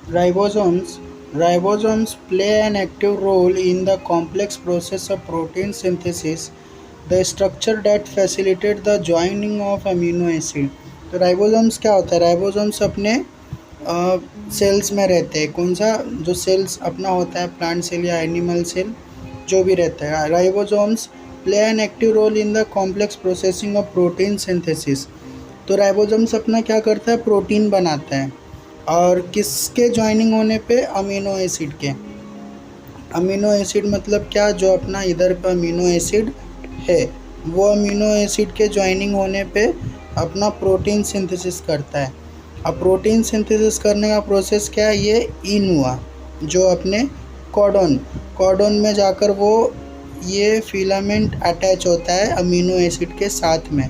Ribosomes Ribosomes play an active role in the complex process of protein synthesis, the structure that facilitate the joining of amino acid. तो ribosomes क्या होता है? Ribosomes अपने sales में रहते हैं। कौन सा? जो सेल्स अपना होता है, प्लांट सेल या एनिमल सेल, जो भी रहता है। Ribosomes play an active role in the complex processing of protein synthesis. तो राइबोसोम्स अपना क्या करता है? प्रोटीन बनाता है। और किसके ज्वाइनिंग होने पे? अमीनो एसिड के। अमीनो एसिड मतलब क्या? जो अपना इधर पे अमीनो एसिड है, वो अमीनो एसिड के ज्वाइनिंग होने पे अपना प्रोटीन सिंथेसिस करता है। अब प्रोटीन सिंथेसिस करने का प्रोसेस क्या है? ये इन हुआ, जो अपने कॉडन कॉडन में जाकर वो ये फिलामेंट अटैच होता है अमीनो एसिड के साथ में।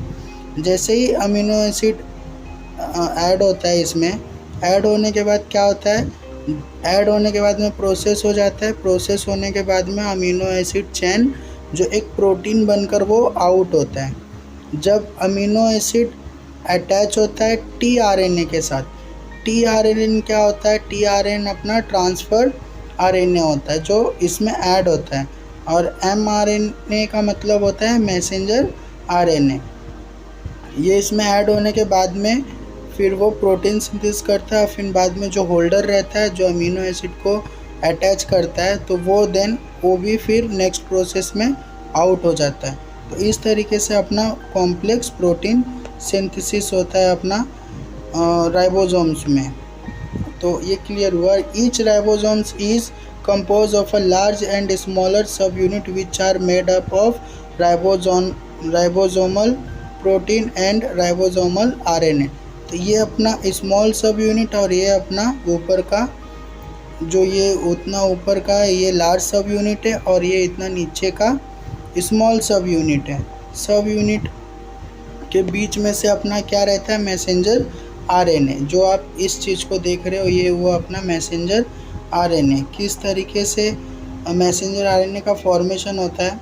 जैसे ही अमीनो एसिड ऐड होता है, इसमें ऐड होने के बाद क्या होता है? ऐड होने के बाद में प्रोसेस हो जाता है। प्रोसेस होने के बाद में अमीनो एसिड चेन जो एक प्रोटीन बनकर वो आउट होता है। जब अमीनो एसिड अटैच होता है टीआरएनए के साथ, टीआरएनए क्या होता है? टीआरएनए अपना ट्रांसफर आरएनए होता है जो इसमें ऐड होता है। और एमआरएनए का मतलब होता है मैसेंजर आरएनए। ये इसमें ऐड होने के बाद में फिर वो प्रोटीन सिंथेसिस करता है। फिर बाद में जो होल्डर रहता है जो अमीनो एसिड को अटैच करता है, तो वो भी फिर नेक्स्ट प्रोसेस में आउट हो जाता है। तो इस तरीके से अपना कॉम्प्लेक्स प्रोटीन सिंथेसिस होता है अपना राइबोसोम्स में। तो ये क्लियर हुआ। Each ribosomes is compose of a large and smaller subunit which are made up of ribosomal protein and ribosomal RNA. तो ये अपना स्मॉल सब यूनिट और ये अपना ऊपर का, जो ये उतना ऊपर का है ये लार्ज सब यूनिट है, और ये इतना नीचे का स्मॉल सब यूनिट है। सब यूनिट के बीच में से अपना क्या रहता है? Messenger RNA. जो आप इस चीज़ को देख रहे हो ये वो अपना मैसेंजर आरएनए। किस तरीके से मैसेंजर आरएनए का फॉर्मेशन होता है?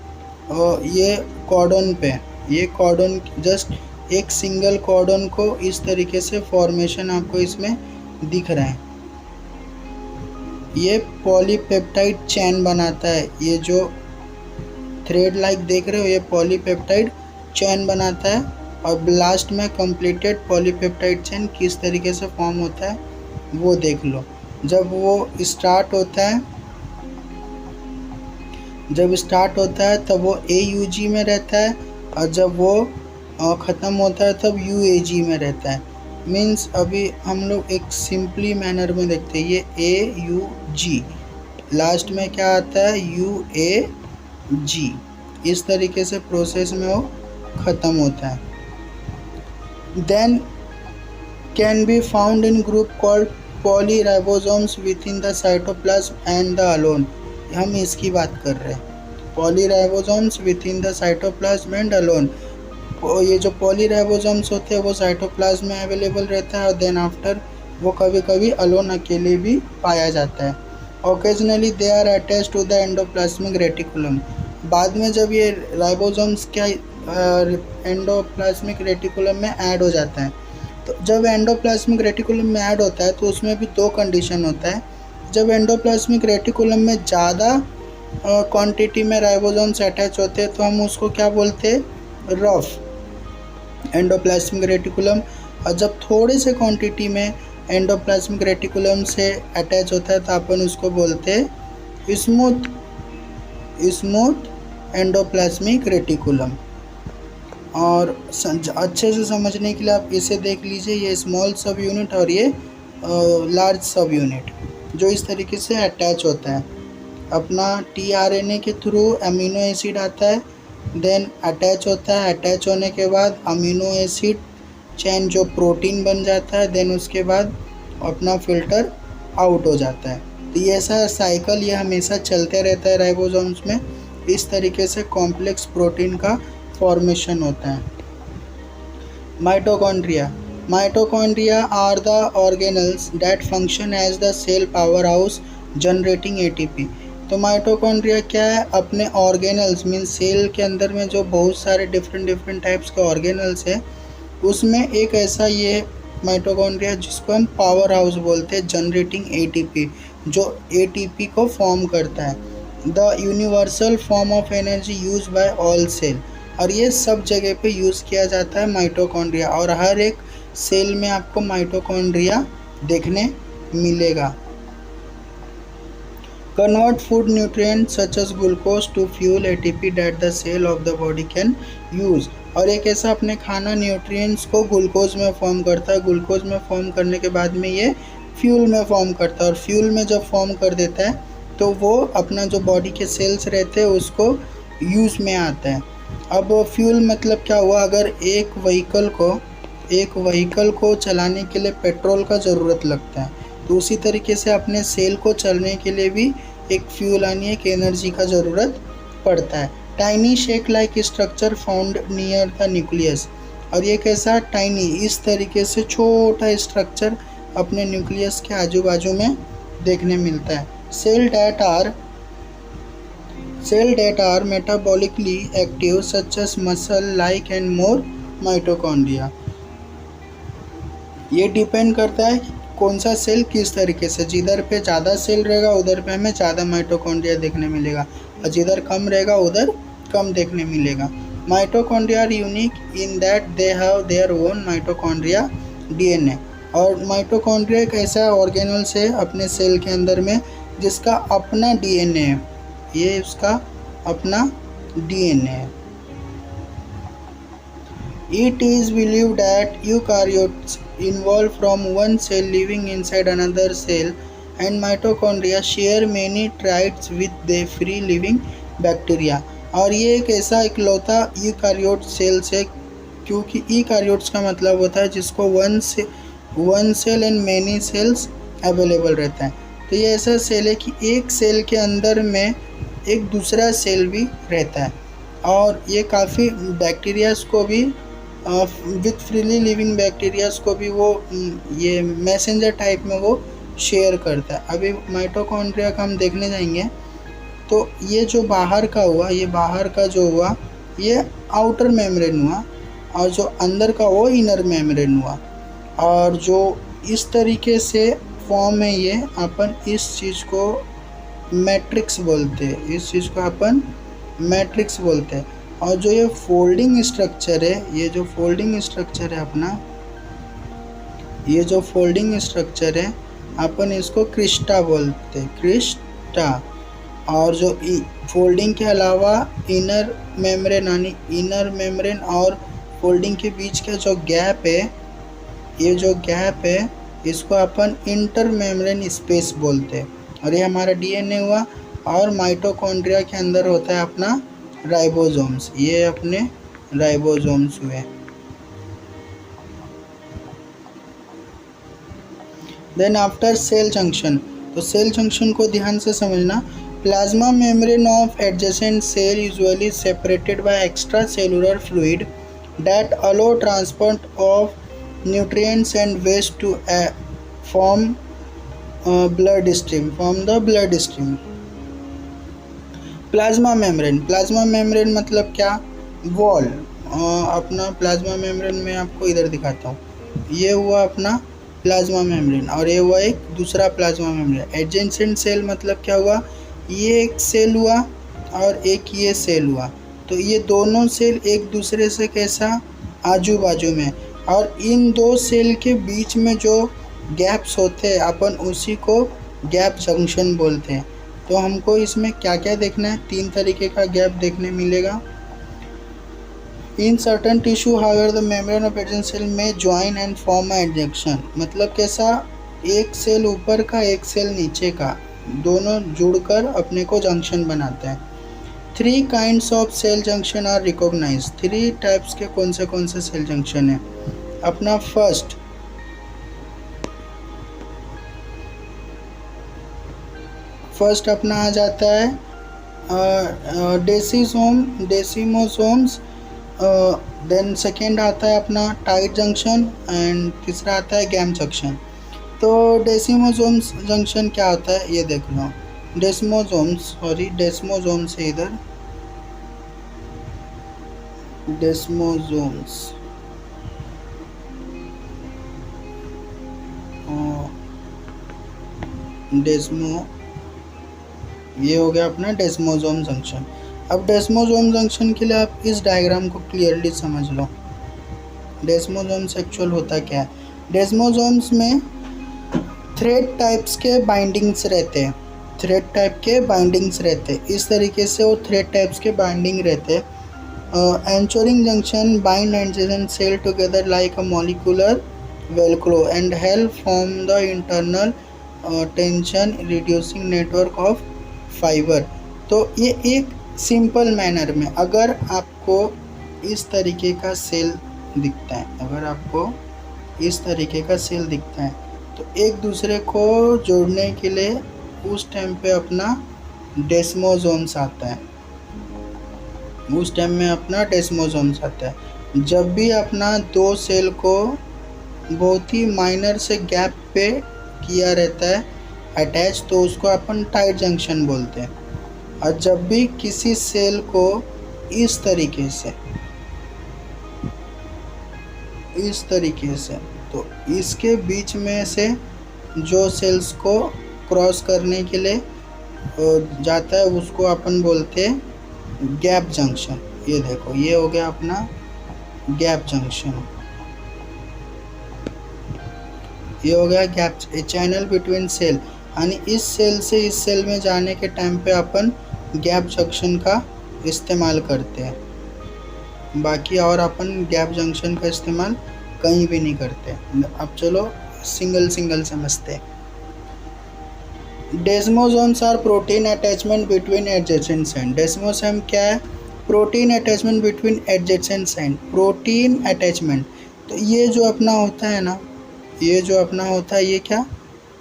और ये कॉडन पे, ये कॉडन जस्ट एक सिंगल कॉडन को इस तरीके से फॉर्मेशन आपको इसमें दिख रहा है। ये पॉलीपेप्टाइड चेन बनाता है। ये जो थ्रेड लाइक देख रहे हो ये पॉलीपेप्टाइड चेन बनाता है। और लास्ट में कंप्लीटेड पॉलीपेप्टाइड चेन किस तरीके से फॉर्म होता है वो देख लो। जब स्टार्ट होता है तब वो AUG में रहता है, और जब वो ख़त्म होता है तब UAG में रहता है। मीन्स अभी हम लोग एक सिंपली मैनर में देखते हैं। ये AUG, लास्ट में क्या आता है? UAG। इस तरीके से प्रोसेस में वो ख़त्म होता है। Then can be found in group called polyribosomes within the cytoplasm and the alone. हम इसकी बात कर रहे हैं, polyribosomes within the cytoplasm and alone. ये जो पॉलीराइबोसोम्स होते हैं वो साइटोप्लाज्म में अवेलेबल रहता है, और देन आफ्टर वो कभी कभी अलोन अकेले भी पाया जाता है। Occasionally they are attach to the endoplasmic reticulum. बाद में जब ये राइबोसोम्स क्या एंडोप्लाज्मिक रेटिकुलम में ऐड हो जाता है, तो जब एंडोप्लाज्मिक रेटिकुलम में ऐड होता है तो उसमें भी दो कंडीशन होता है। जब एंडोप्लाज्मिक रेटिकुलम में ज़्यादा क्वांटिटी में राइबोसोम्स अटैच होते हैं तो हम उसको क्या बोलते हैं? Rough endoplasmic reticulum. और जब थोड़े से क्वांटिटी में एंडोप्लाज्मिक रेटिकुलम से अटैच होता है तो अपन उसको बोलते हैं स्मूथ एंडोप्लाज्मिक रेटिकुलम। और अच्छे से समझने के लिए आप इसे देख लीजिए, ये स्मॉल सब यूनिट और ये लार्ज सब यूनिट जो इस तरीके से अटैच होता है। अपना टीआरएनए के थ्रू अमीनो एसिड आता है, देन अटैच होता है। अटैच होने के बाद अमीनो एसिड चेन जो प्रोटीन बन जाता है, देन उसके बाद अपना फिल्टर आउट हो जाता है। तो ये ऐसा साइकिल ये हमेशा चलते रहता है राइबोसोम्स में। इस तरीके से कॉम्प्लेक्स प्रोटीन का फॉर्मेशन होता है। Mitochondria are the organelles that function as the cell powerhouse generating ATP। तो माइटोकॉन्ड्रिया क्या है? अपने ऑर्गेनल्स मीन सेल के अंदर में जो बहुत सारे डिफरेंट टाइप्स के ऑर्गेनल्स है, उसमें एक ऐसा ये माइटोकॉन्ड्रिया जिसको हम पावर हाउस बोलते हैं, जनरेटिंग एटीपी, जो एटीपी को फॉर्म करता है। The universal form of energy use by all cell, और ये सब जगह पे यूज़ किया जाता है माइटोकॉन्ड्रिया, और हर एक सेल में आपको माइटोकॉन्ड्रिया देखने मिलेगा। Convert food nutrients such as glucose to fuel ATP that the cell of the body can use। और एक ऐसा अपने खाना न्यूट्रिएंट्स को ग्लूकोज में फॉर्म करता है, ग्लूकोज में फॉर्म करने के बाद में ये फ्यूल में फॉर्म करता है, और फ्यूल में जब फॉर्म कर देता है तो वो अपना जो बॉडी के सेल्स रहते हैं उसको यूज़ में आता है। अब फ्यूल मतलब क्या हुआ, अगर एक व्हीकल को चलाने के लिए पेट्रोल का ज़रूरत लगता है, तो उसी तरीके से अपने सेल को चलने के लिए भी एक फ्यूल यानी एक एनर्जी का ज़रूरत पड़ता है। Tiny shake like structure found near the nucleus, और ये कैसा टाइनी, इस तरीके से छोटा स्ट्रक्चर अपने न्यूक्लियस के आजू बाजू में देखने मिलता है। Cell that are metabolically active such as muscle like and more mitochondria. ये डिपेंड करता है कौन सा सेल किस तरीके से, जिधर पे ज़्यादा सेल रहेगा उधर पे हमें ज़्यादा माइटोकॉन्ड्रिया देखने मिलेगा, और जिधर कम रहेगा उधर कम देखने मिलेगा। Mitochondria are unique in that they have their own mitochondria DNA, और माइटोकॉन्ड्रिया एक ऐसा ऑर्गेनल्स है अपने सेल के अंदर में जिसका अपना डीएनए है, ये उसका अपना डीएनए है। It is believed that eukaryotes evolved from one cell living inside another cell, and mitochondria share many traits with the free living bacteria। और ये एक ऐसा इकलौता यूकारियोट सेल्स है, क्योंकि यूकारियोट्स का मतलब होता है जिसको one cell and many cells available रहता है। तो ये ऐसा सेल है कि एक सेल के अंदर में एक दूसरा सेल भी रहता है, और ये काफ़ी बैक्टीरियाज को भी विथ फ्रीली लिविंग बैक्टीरियाज को भी वो ये मैसेंजर टाइप में वो शेयर करता है। अभी माइटोकॉन्ड्रिया का हम देखने जाएंगे, तो ये जो बाहर का हुआ, ये बाहर का जो हुआ ये आउटर मेम्ब्रेन हुआ, और जो अंदर का वो इनर मेम्ब्रेन हुआ, और जो इस तरीके से फॉर्म है ये अपन इस चीज़ को मैट्रिक्स बोलते हैं, इस चीज़ को अपन मैट्रिक्स बोलते हैं। और जो ये फोल्डिंग स्ट्रक्चर है, ये जो फोल्डिंग स्ट्रक्चर है अपना, ये जो फोल्डिंग स्ट्रक्चर है अपन इसको क्रिस्टा बोलते हैं, क्रिस्टा। और जो फोल्डिंग के अलावा इनर मेम्ब्रेन यानी इनर मेम्ब्रेन और फोल्डिंग के बीच का जो गैप है, ये जो गैप है इसको अपन इंटर मेम्ब्रेन स्पेस बोलते हैं। और ये हमारा डीएनए हुआ, और माइटोकॉन्ड्रिया के अंदर होता है अपना राइबोसोम्स, ये अपने राइबोसोम्स हुए। देन आफ्टर सेल जंक्शन, तो सेल जंक्शन को ध्यान से समझना। Plasma membrane of adjacent cell usually separated by extracellular fluid that allow transport of nutrients and waste to form bloodstream. Plasma membrane मतलब क्या, wall. अपना plasma membrane में आपको इधर दिखाता हूँ, ये हुआ अपना प्लाज्मा मेम्ब्रेन, और ये हुआ एक दूसरा प्लाज्मा मेम्ब्रेन। एडजेसेंट सेल मतलब क्या हुआ, ये एक सेल हुआ और एक ये सेल हुआ, तो ये दोनों सेल एक दूसरे से कैसा आजू बाजू में, और इन दो सेल के बीच में जो गैप्स होते हैं अपन उसी को गैप जंक्शन बोलते हैं। तो हमको इसमें क्या क्या देखना है, 3 तरीके का गैप देखने मिलेगा। In certain tissue however the membrane of adjacent cell may join and form a adjunction, मतलब कैसा, एक सेल ऊपर का एक सेल नीचे का, दोनों जुड़कर अपने को जंक्शन बनाते हैं। 3 kinds of cell junction are recognize, 3 types के कौन से सेल जंक्शन है अपना। फर्स्ट अपना आ जाता है डेसिमोसोम्स, देन सेकेंड आता है अपना टाइट जंक्शन, एंड तीसरा आता है गैम जंक्शन। तो डेसिमोसोम्स जंक्शन क्या होता है ये देख लो, डेस्मोसोम्स है इधर, डेस्मोसोम्स। डेस्मो ये हो गया अपना डेस्मोसोम जंक्शन। अब डेस्मोसोम जंक्शन के लिए आप इस डायग्राम को क्लियरली समझ लो। डेस्मोसोम्स एक्चुअल होता क्या है? डेस्मोसोम्स में थ्रेड टाइप्स के बाइंडिंग्स रहते हैं, थ्रेड टाइप के बाइंडिंग्स रहते हैं। इस तरीके से वो थ्रेड टाइप्स के बाइंडिंग रहते हैं। Anchoring junction bind adjacent cell together like a molecular velcro and help form the internal tension reducing network of fiber। तो ये एक सिंपल मैनर में अगर आपको इस तरीके का सेल दिखता है, अगर आपको इस तरीके का सेल दिखता है तो एक दूसरे को जोड़ने के लिए उस टाइम पे अपना डेस्मोसोम्स आता है, उस टाइम में अपना डेस्मोसोम्स आता है। जब भी अपना दो सेल को बहुत ही माइनर से गैप पे किया रहता है अटैच, तो उसको अपन टाइट जंक्शन बोलते हैं। और जब भी किसी सेल को इस तरीके से तो इसके बीच में से जो सेल्स को क्रॉस करने के लिए जाता है उसको अपन बोलते हैं गैप जंक्शन। ये देखो, ये हो गया अपना गैप जंक्शन, ये हो गया गैप चैनल बिटवीन सेल। यानी इस सेल से इस सेल में जाने के टाइम पे अपन गैप जंक्शन का इस्तेमाल करते हैं। बाकी और अपन गैप जंक्शन का इस्तेमाल कहीं भी नहीं करते। अब चलो सिंगल समझते हैं। Desmosomes are protein attachment between adjacent side. Desmosome क्या है? Protein attachment between adjacent side, protein attachment. तो ये जो अपना होता है ना, ये जो अपना होता है ये क्या?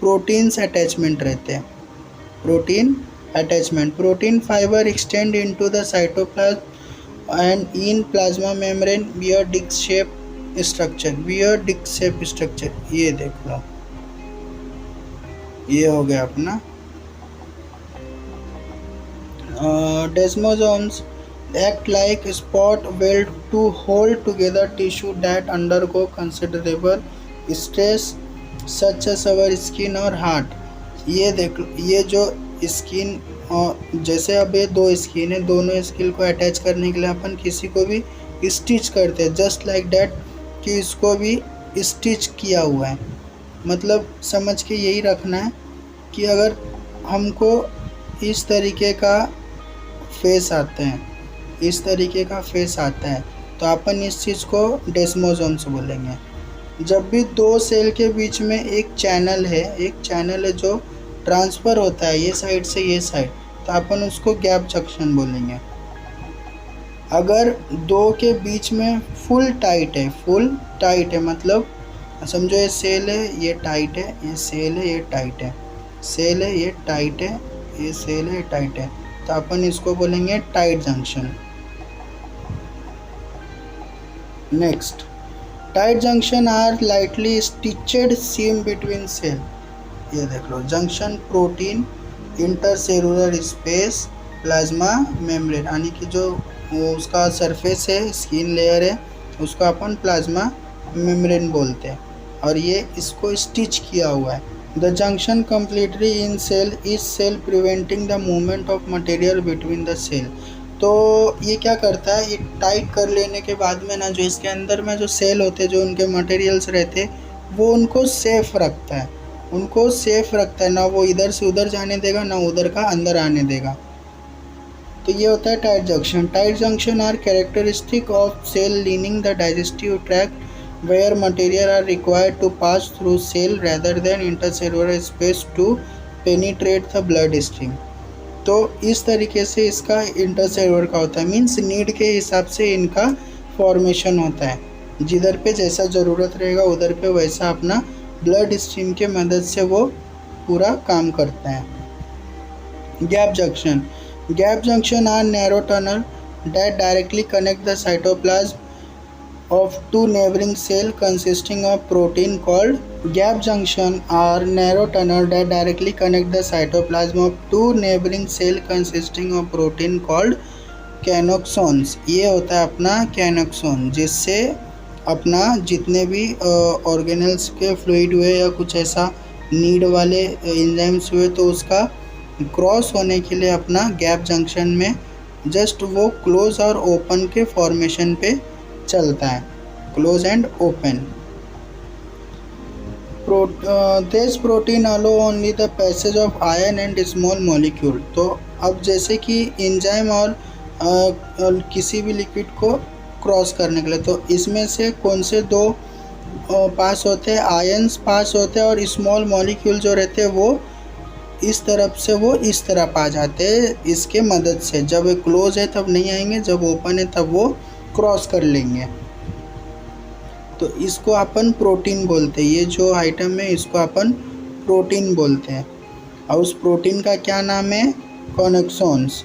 प्रोटीन्स अटैचमेंट रहते हैं, protein attachment. Protein fiber extend into the cytoplasm and in plasma membrane bear disc shape structure, bear disc shape structure. ये देख लो, ये हो गया अपना desmosomes act like spot weld to hold together tissue that undergo considerable stress such as our skin और heart। ये देख लो, ये जो स्किन जैसे अब ये दो स्किन है, दोनों स्किन को अटैच करने के लिए अपन किसी को भी स्टिच करते हैं, जस्ट लाइक डैट कि इसको भी स्टिच किया हुआ है। मतलब समझ के यही रखना है कि अगर हमको इस तरीके का फेस आता है, इस तरीके का फेस आता है तो अपन इस चीज़ को डेस्मोसोम्स बोलेंगे। जब भी दो सेल के बीच में एक चैनल है जो ट्रांसफ़र होता है ये साइड से ये साइड, तो अपन उसको गैप जंक्शन बोलेंगे। अगर दो के बीच में फुल टाइट है मतलब समझो ये सेल है, ये टाइट है, ये सेल है, ये टाइट है, सेल है, ये टाइट है, ये सेल है, ये टाइट है, तो अपन इसको बोलेंगे tight junction. Next, tight junction are lightly stitched seam between cell. ये देख लो, junction protein intercellular space plasma membrane, यानी कि जो उसका सरफेस है, स्किन लेयर है, उसको अपन प्लाज्मा मेम्ब्रेन बोलते हैं, और ये इसको स्टिच किया हुआ है। The junction completely in cell is cell preventing the movement of material between the cell. तो ये क्या करता है, ये टाइट कर लेने के बाद में ना जो इसके अंदर में जो सेल होते हैं, जो उनके मटेरियल्स रहते हैं, वो उनको सेफ रखता है, ना वो इधर से उधर जाने देगा, ना उधर का अंदर आने देगा। तो ये होता है tight junction. Tight junction are characteristic of cell lining the digestive tract where material are required to pass through cell rather than intercellular space to penetrate the bloodstream. तो इस तरीके से इसका इंटरसेलुलर का होता है, मीन्स नीड के हिसाब से इनका फॉर्मेशन होता है, जिधर पे जैसा ज़रूरत रहेगा उधर पे वैसा अपना ब्लड स्ट्रीम के मदद से वो पूरा काम करता है। Gap junction are narrow tunnel that directly connect the cytoplasm of two neighboring cells consisting of protein called gap junction are narrow tunnel that directly connect the cytoplasm of two neighboring cells consisting of protein called कैनोक्सोन्स। ये होता है अपना कैनोक्सोन, जिससे अपना जितने भी organelles के fluid हुए या कुछ ऐसा नीड वाले एंजाइम्स हुए तो उसका क्रॉस होने के लिए अपना गैप जंक्शन में जस्ट वो क्लोज और ओपन के फॉर्मेशन पे चलता है, close and open. This protein allow only the passage of ion and small molecule. तो अब जैसे कि एंजाइम और किसी भी लिक्विड को क्रॉस करने के लिए, तो इसमें से कौन से दो पास होते हैं, आयन्स पास होते हैं और स्मॉल मॉलिक्यूल जो रहते हैं वो इस तरफ से वो इस तरफ आ जाते हैं इसके मदद से। जब क्लोज है तब नहीं आएंगे, जब ओपन है तब वो क्रॉस कर लेंगे। तो इसको अपन प्रोटीन बोलते हैं, ये जो आइटम है इसको अपन प्रोटीन बोलते हैं। और उस प्रोटीन का क्या नाम है, connexons.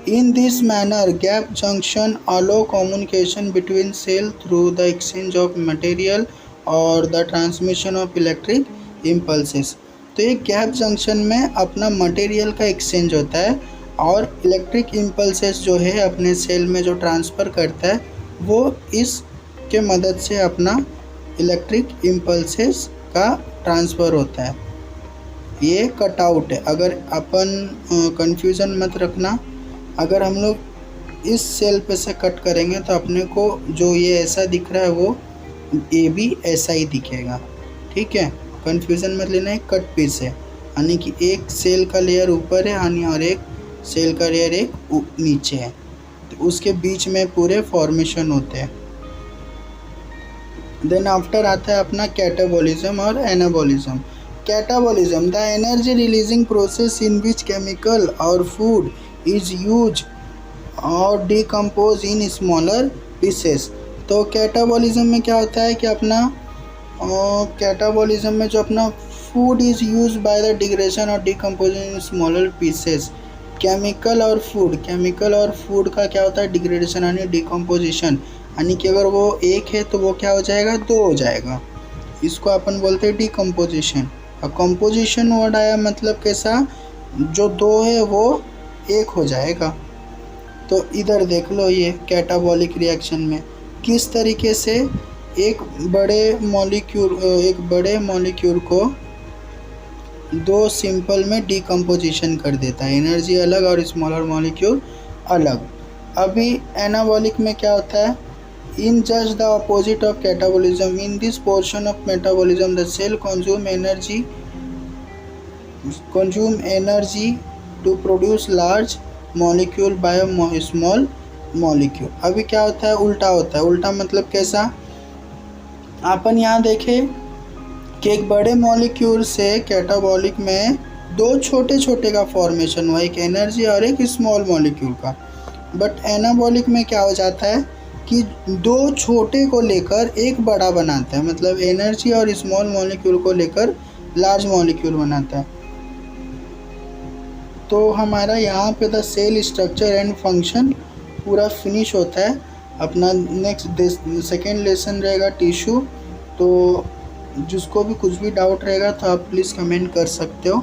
In this manner gap junction allow communication between cell through the exchange of material और the transmission of electric impulses. तो ये गैप जंक्शन में अपना मटेरियल का एक्सचेंज होता है और इलेक्ट्रिक इम्पल्सेस जो है अपने सेल में जो ट्रांसफ़र करता है वो इस के मदद से अपना इलेक्ट्रिक इम्पल्सेस का ट्रांसफ़र होता है। ये कटआउट है, अगर अपन कंफ्यूजन मत रखना, अगर हम लोग इस सेल पे से कट करेंगे तो अपने को जो ये ऐसा दिख रहा है वो ये भी ऐसा ही दिखेगा, ठीक है। कंफ्यूजन मत लेना, एक कट पीस है यानी कि एक सेल का लेयर ऊपर है यानी और एक सेल का लेयर एक नीचे है, तो उसके बीच में पूरे फॉर्मेशन होते हैं। देन आफ्टर आता है अपना कैटाबॉलिज्म और anabolism. Catabolism the energy releasing process in which chemical और फूड इज यूज और डिकम्पोज इन स्मॉलर पीसेस। तो कैटाबॉलिज्म में क्या होता है कि अपना कैटाबॉलिज्म में जो अपना food is use by the degradation और decomposition in smaller pieces. Chemical और फूड का क्या होता है, डिग्रेडेशन यानी डिकम्पोजिशन, यानी कि अगर वो एक है तो वो क्या हो जाएगा, दो हो जाएगा, इसको अपन बोलते हैं डिकम्पोजिशन। और कंपोजिशन वर्ड आया मतलब कैसा, जो दो है वो एक हो जाएगा। तो इधर देख लो ये कैटाबॉलिक रिएक्शन में किस तरीके से एक बड़े मॉलिक्यूल को दो सिंपल में डिकम्पोजिशन कर देता है, एनर्जी अलग और स्मॉलर मॉलिक्यूल अलग। अभी एनाबॉलिक में क्या होता है, in just the opposite of catabolism, in this portion of metabolism the cell consume energy to produce large molecule by a small molecule। अभी क्या होता है, उल्टा होता है। उल्टा मतलब कैसा, अपन यहाँ देखें कि एक बड़े मॉलिक्यूल से कैटाबॉलिक में दो छोटे छोटे का फॉर्मेशन हुआ, एक एनर्जी और एक स्मॉल मॉलिक्यूल का। बट एनाबॉलिक में क्या हो जाता है कि दो छोटे को लेकर एक बड़ा बनाता है, मतलब एनर्जी और स्मॉल मॉलिक्यूल को लेकर लार्ज मॉलिक्यूल बनाता है। तो हमारा यहाँ पे the cell structure and function पूरा फिनिश होता है। अपना नेक्स्ट सेकेंड लेसन रहेगा टिश्यू। तो जिसको भी कुछ भी डाउट रहेगा तो आप प्लीज़ कमेंट कर सकते हो।